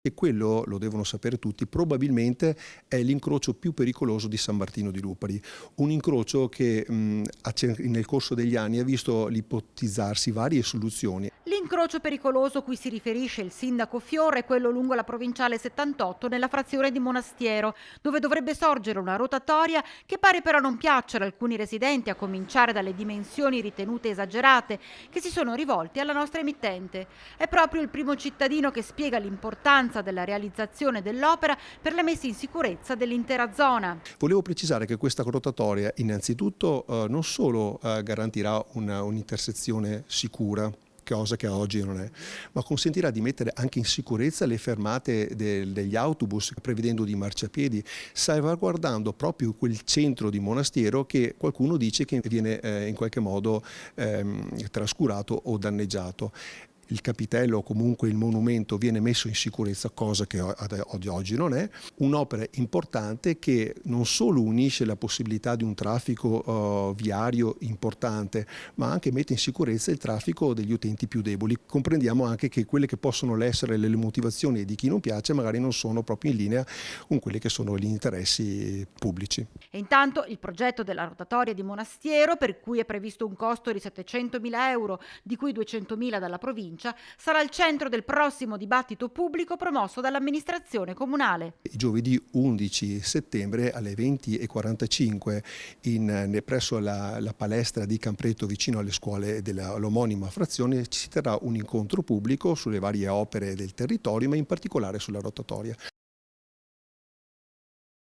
E quello, lo devono sapere tutti, probabilmente è l'incrocio più pericoloso di San Martino di Lupari. Un incrocio che nel corso degli anni ha visto ipotizzarsi varie soluzioni. L'incrocio pericoloso cui si riferisce il sindaco Fiore è quello lungo la provinciale 78 nella frazione di Monastiero, dove dovrebbe sorgere una rotatoria che pare però non piaccia ad alcuni residenti, a cominciare dalle dimensioni ritenute esagerate, che si sono rivolti alla nostra emittente. È proprio il primo cittadino che spiega l'importanza della realizzazione dell'opera per la messa in sicurezza dell'intera zona. Volevo precisare che questa rotatoria innanzitutto non solo garantirà un'intersezione sicura, cosa che oggi non è, ma consentirà di mettere anche in sicurezza le fermate degli autobus, prevedendo di marciapiedi, salvaguardando proprio quel centro di Monastiero che qualcuno dice che viene in qualche modo trascurato o danneggiato. Il capitello o comunque il monumento viene messo in sicurezza, cosa che ad oggi non è. Un'opera importante che non solo unisce la possibilità di un traffico viario importante, ma anche mette in sicurezza il traffico degli utenti più deboli. Comprendiamo anche che quelle che possono essere le motivazioni di chi non piace magari non sono proprio in linea con quelli che sono gli interessi pubblici. E intanto il progetto della rotatoria di Monastiero, per cui è previsto un costo di 700.000 euro, di cui 200.000 dalla provincia, sarà al centro del prossimo dibattito pubblico promosso dall'amministrazione comunale. Giovedì 11 settembre alle 20:45 presso la palestra di Campretto vicino alle scuole dell'omonima frazione ci si terrà un incontro pubblico sulle varie opere del territorio, ma in particolare sulla rotatoria.